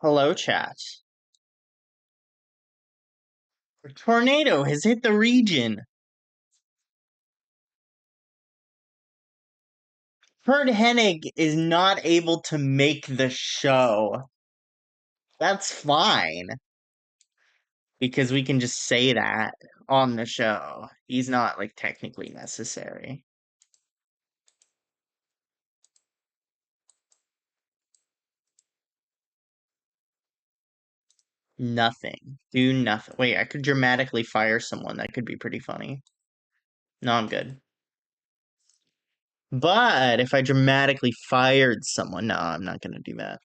Hello, chat. A tornado has hit the region. Curt Hennig is not able to make the show. That's fine, because we can just say that on the show. He's not, like, technically necessary. Nothing. Do nothing. Wait, I could dramatically fire someone. That could be pretty funny. No, I'm good. But if I dramatically fired someone, no, I'm not gonna do that.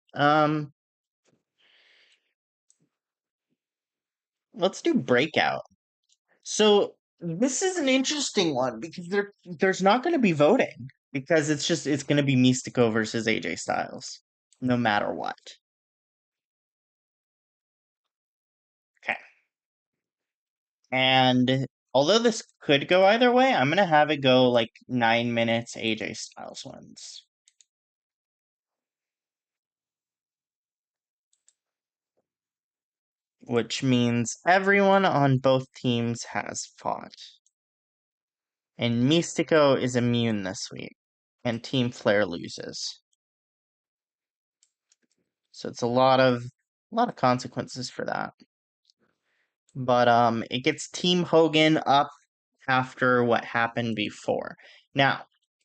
Let's do Breakout. So this is an interesting one because there's not going to be voting because it's going to be Mystico versus AJ Styles no matter what. Okay. And although this could go either way, I'm going to have it go like 9 minutes AJ Styles wins. Which means everyone on both teams has fought. And Mystico is immune this week. And Team Flair loses. So it's a lot of consequences for that. But it gets Team Hogan up after what happened before. Now,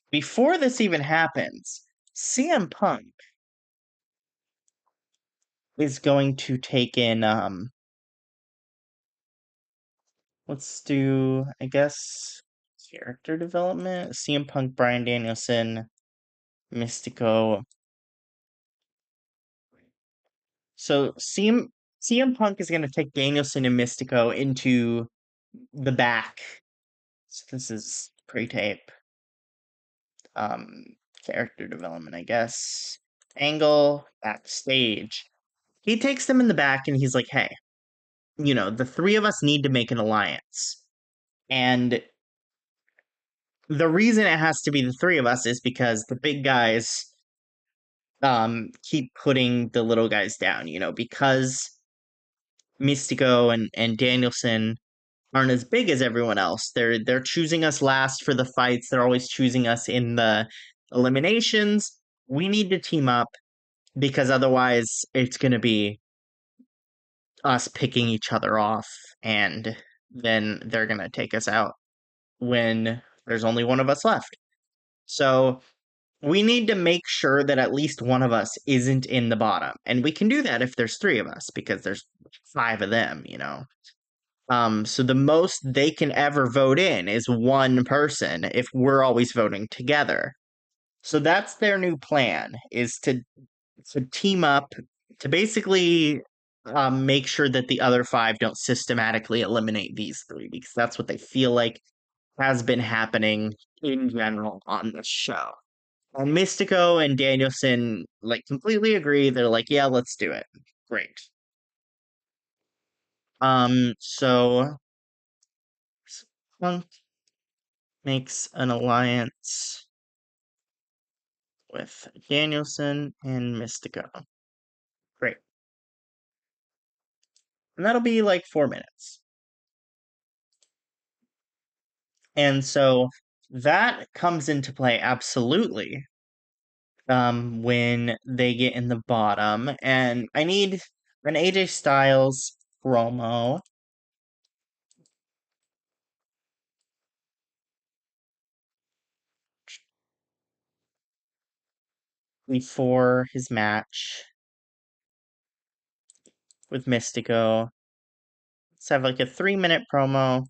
before this even happens, CM Punk is going to take in let's do, I guess, character development. CM Punk, Bryan Danielson, Mystico. So CM Punk is going to take Danielson and Mystico into the back. So this is pre-tape. Character development, I guess. Angle, backstage. He takes them in the back and he's like, hey, the three of us need to make an alliance. And the reason it has to be the three of us is because the big guys keep putting the little guys down, because Mystico and Danielson aren't as big as everyone else. They're choosing us last for the fights. They're always choosing us in the eliminations. We need to team up because otherwise it's going to be us picking each other off and then they're going to take us out when there's only one of us left. So we need to make sure that at least one of us isn't in the bottom. And we can do that if there's three of us because there's five of them, So the most they can ever vote in is one person if we're always voting together. So that's their new plan, is to team up to basically make sure that the other five don't systematically eliminate these three, because that's what they feel like has been happening in general on the show. And Mystico and Danielson completely agree. They're like, yeah, let's do it. Great. So Punk makes an alliance with Danielson and Mystico. Great. And that'll be like 4 minutes. And so that comes into play absolutely when they get in the bottom. And I need an AJ Styles promo. Before his match with Mystico. Let's have like a 3-minute promo.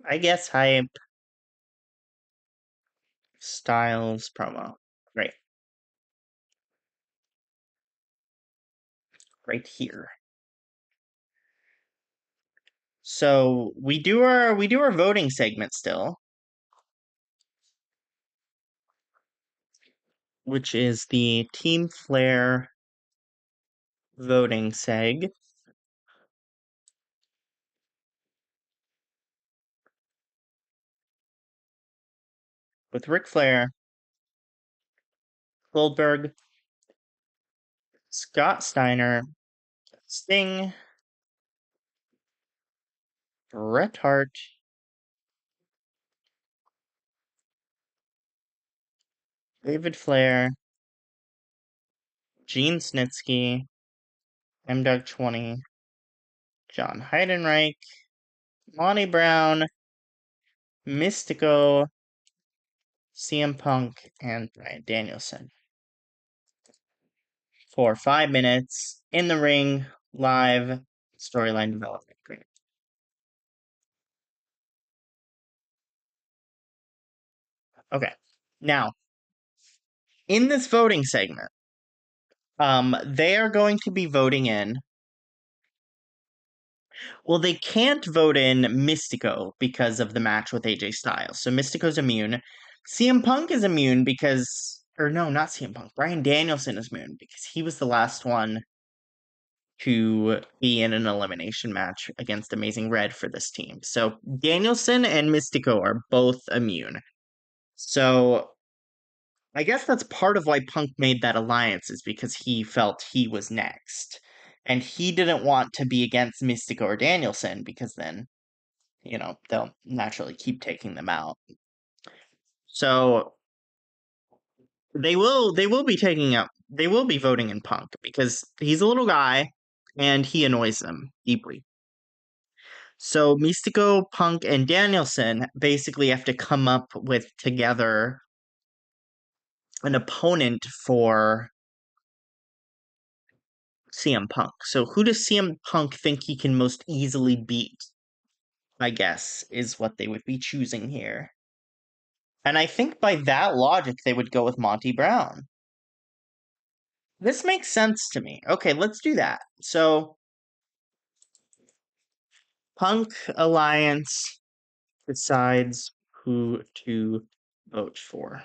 I guess hype. Styles promo. Great. Right here. So we do our voting segment still, which is the Team Flair voting seg. With Ric Flair, Goldberg, Scott Steiner, Sting, Bret Hart, David Flair, Gene Snitsky, M-Dog 20, Jon Heidenreich, Monty Brown, Mystico, CM Punk, and Bryan Danielson. For 5 minutes in the ring, live, storyline development. Great. Okay. Now, in this voting segment, they are going to be voting in. Well, they can't vote in Mystico because of the match with AJ Styles. So Mystico's immune. CM Punk is immune because, or no, not CM Punk. Bryan Danielson is immune because he was the last one to be in an elimination match against Amazing Red for this team. So Danielson and Mystico are both immune. So I guess that's part of why Punk made that alliance, is because he felt he was next. And he didn't want to be against Mystico or Danielson because then, they'll naturally keep taking them out. So they will be voting in Punk because he's a little guy and he annoys them deeply. So Mystico, Punk, and Danielson basically have to come up with together an opponent for CM Punk. So who does CM Punk think he can most easily beat? I guess is what they would be choosing here. And I think by that logic, they would go with Monty Brown. This makes sense to me. Okay, let's do that. So, Punk Alliance decides who to vote for.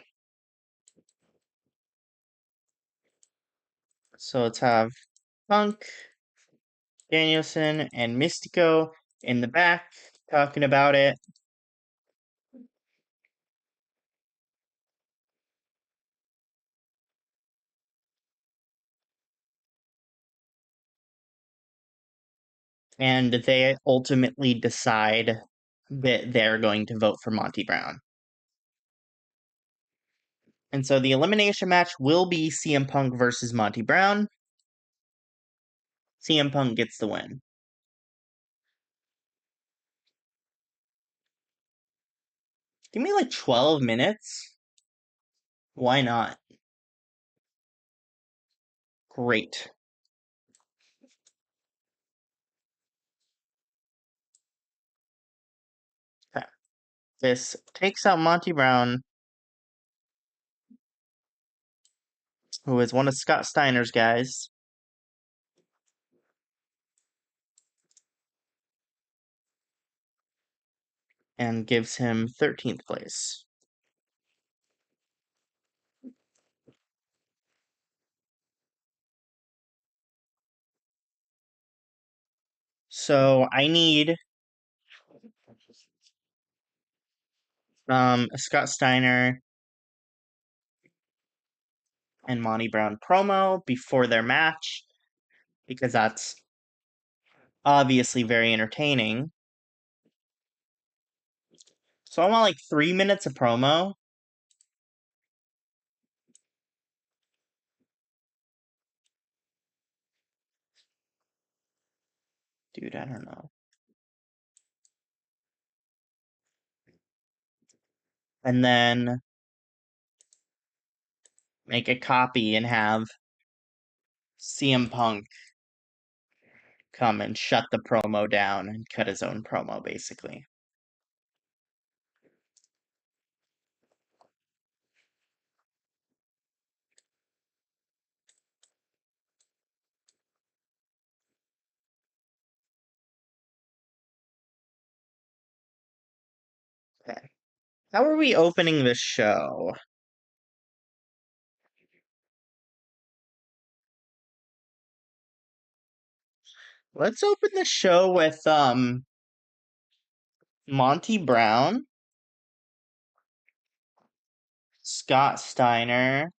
So let's have Punk, Danielson, and Mystico in the back talking about it. And they ultimately decide that they're going to vote for Monty Brown. And so the elimination match will be CM Punk versus Monty Brown. CM Punk gets the win. Give me like 12 minutes. Why not? Great. Okay. This takes out Monty Brown, who is one of Scott Steiner's guys, and gives him 13th place. So I need a Scott Steiner and Monty Brown promo before their match, because that's obviously very entertaining. So I want like 3 minutes of promo. Dude, I don't know. And then make a copy and have CM Punk come and shut the promo down and cut his own promo, basically. Okay. How are we opening the show? Let's open the show with Monty Brown, Scott Steiner,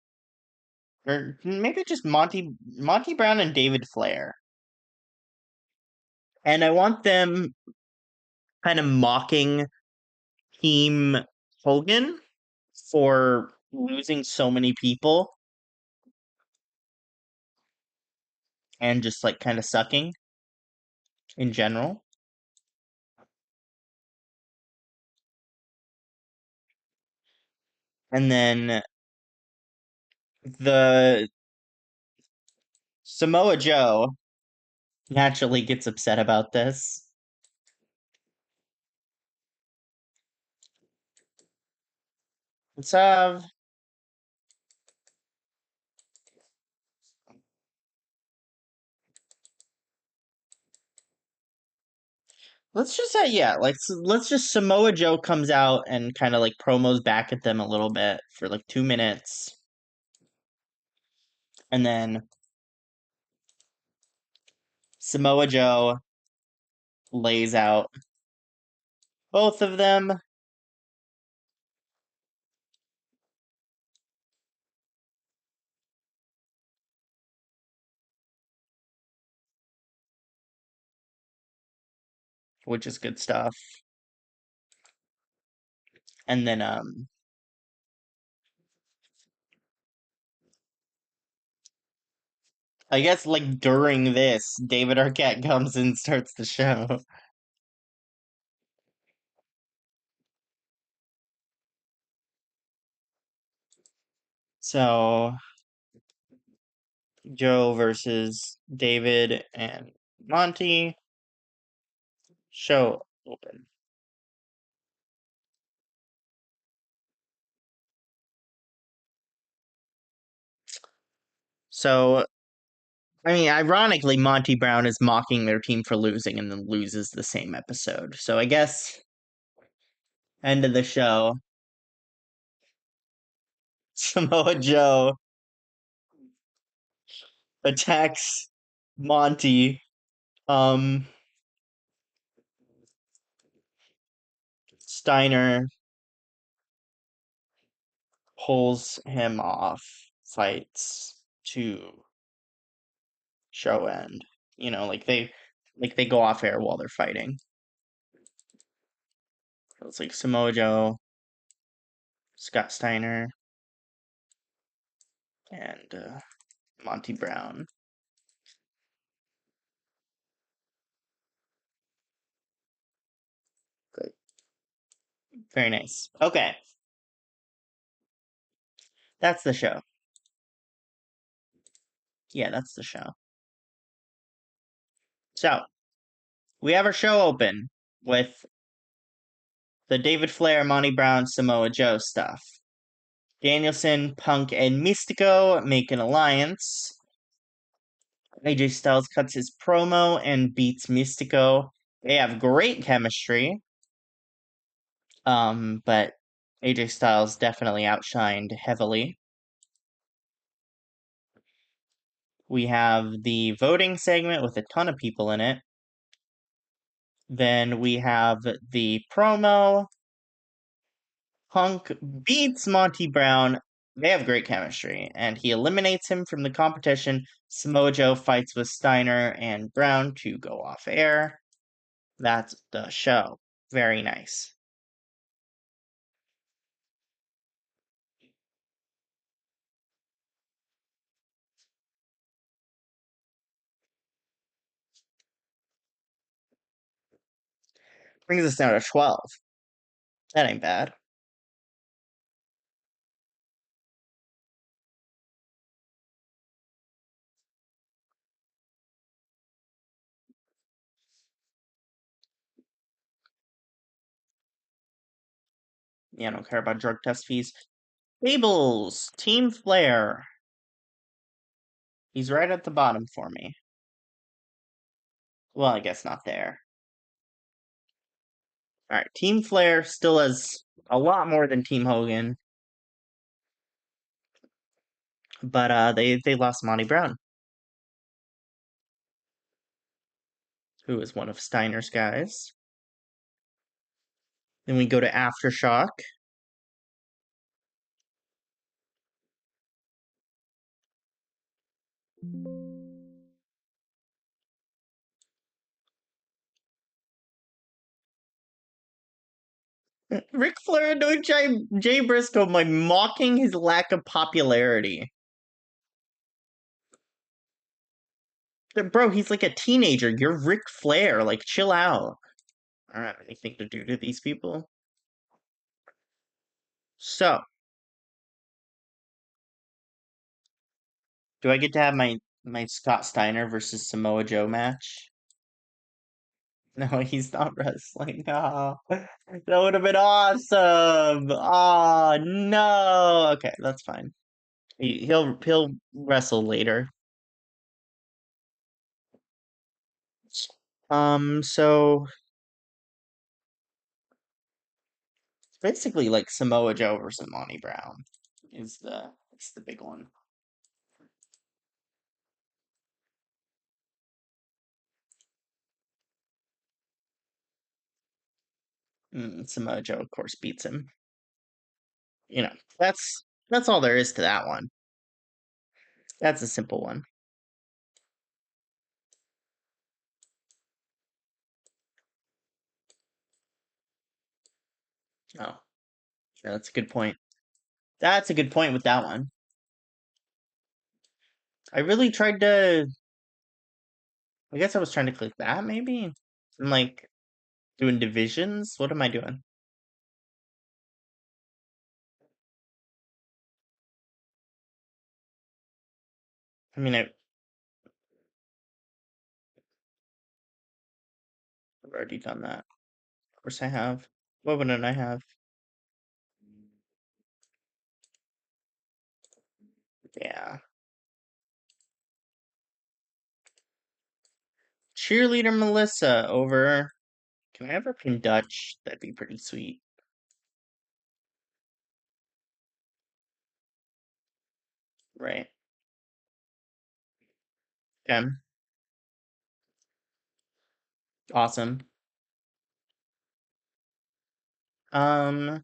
or maybe just Monty Brown and David Flair. And I want them kind of mocking Team Hogan for losing so many people and just like kind of sucking in general. And then the Samoa Joe naturally gets upset about this. Let's have let's just say yeah, like let's just Samoa Joe comes out and kind of like promos back at them a little bit for like 2 minutes. And then Samoa Joe lays out both of them, which is good stuff. And then I guess like during this, David Arquette comes and starts the show. So Joe versus David and Monty. Show open. So I mean, ironically, Monty Brown is mocking their team for losing and then loses the same episode. So I guess end of the show. Samoa Joe attacks Monty. Um Steiner pulls him off, fights to show end. Like they go off air while they're fighting. So it's like Samoa Joe, Scott Steiner, and Monty Brown. Good. Very nice. Okay. That's the show. Yeah, that's the show. So, we have our show open with the David Flair, Monty Brown, Samoa Joe stuff. Danielson, Punk, and Mystico make an alliance. AJ Styles cuts his promo and beats Mystico. They have great chemistry. But AJ Styles definitely outshined heavily. We have the voting segment with a ton of people in it. Then we have the promo. Punk beats Monty Brown. They have great chemistry, and he eliminates him from the competition. Samoa Joe fights with Steiner and Brown to go off air. That's the show. Very nice. Brings us down to 12. That ain't bad. Yeah, I don't care about drug test fees. Tables, Team Flair. He's right at the bottom for me. Well, I guess not there. Alright, Team Flair still has a lot more than Team Hogan. But they lost Monty Brown, who is one of Steiner's guys. Then we go to Aftershock. Ric Flair annoyed Jay Briscoe by mocking his lack of popularity. Bro, he's like a teenager. You're Ric Flair. Like, chill out. I don't have anything to do to these people. So, do I get to have my Scott Steiner versus Samoa Joe match? No, he's not wrestling. No. That would have been awesome. Oh no. Okay, that's fine. He'll wrestle later. So it's basically like Samoa Joe versus Monty Brown is the big one. Samoa Joe, of course, beats him. You know, that's all there is to that one. That's a simple one. Oh, yeah, that's a good point. That's a good point with that one. I really tried to. I guess I was trying to click that maybe. I'm like doing divisions. What am I doing? I mean, I've already done that. Of course, I have. What wouldn't I have? Yeah. Cheerleader Melissa over. Can I ever pin Dutch? That'd be pretty sweet. Right. Okay. Awesome. Um,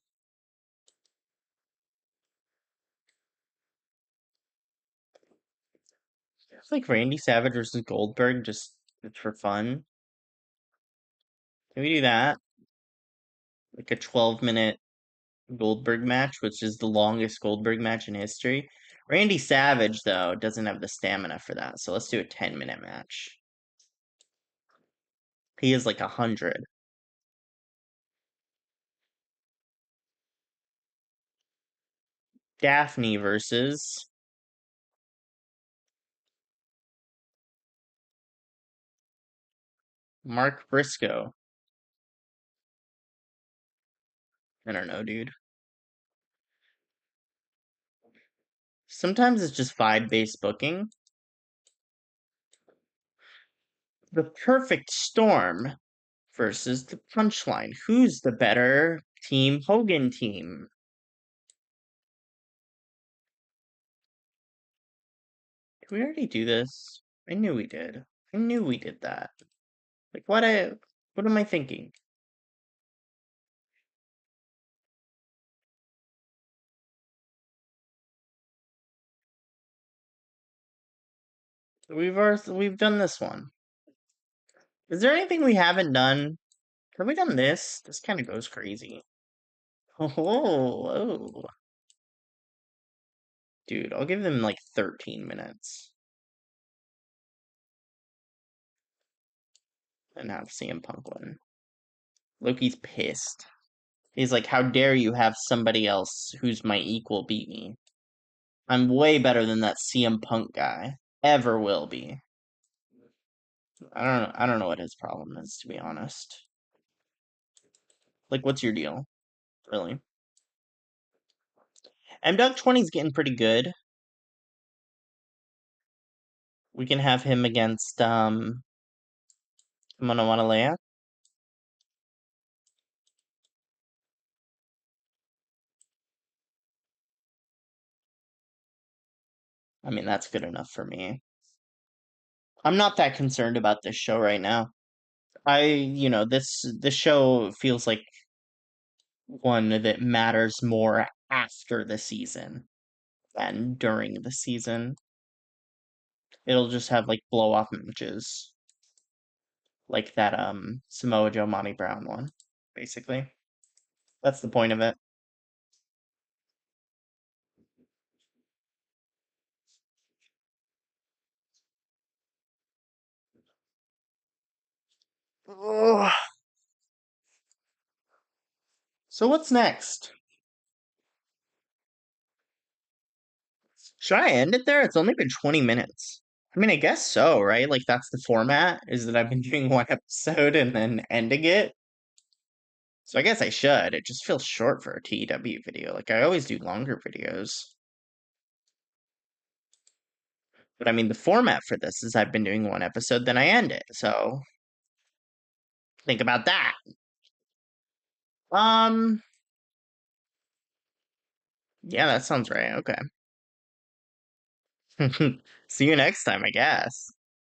it's like Randy Savage versus Goldberg, just for fun. Can we do that? Like a 12-minute Goldberg match, which is the longest Goldberg match in history. Randy Savage, though, doesn't have the stamina for that, so let's do a 10-minute match. He is like 100. Daphne versus Mark Briscoe. I don't know, dude. Sometimes it's just vibe-based booking. The Perfect Storm versus the Punchline. Who's the better Team Hogan team? Did we already do this? I knew we did. I knew we did that. Like what am I thinking? We've done this one. Is there anything we haven't done? Have we done this? This kind of goes crazy. Oh, oh, dude, I'll give them like 13 minutes and have CM Punk win. Loki's pissed. He's like, how dare you have somebody else who's my equal beat me? I'm way better than that CM Punk guy. Ever will be. I don't know what his problem is, to be honest. Like, what's your deal? Really? M-Dog 20 is getting pretty good. We can have him against Mona Wanalea. I mean, that's good enough for me. I'm not that concerned about this show right now. This show feels like one that matters more after the season than during the season. It'll just have like blow off matches, like that Samoa Joe Monty Brown one, basically. That's the point of it. Ugh. So what's next? Should I end it there? It's only been 20 minutes. I mean, I guess so, right? Like that's the format, is that I've been doing one episode and then ending it. So I guess I should. It just feels short for a TEW video. Like I always do longer videos. But I mean, the format for this is I've been doing one episode, then I end it. So think about that. Um, yeah, that sounds right. Okay. See you next time, I guess.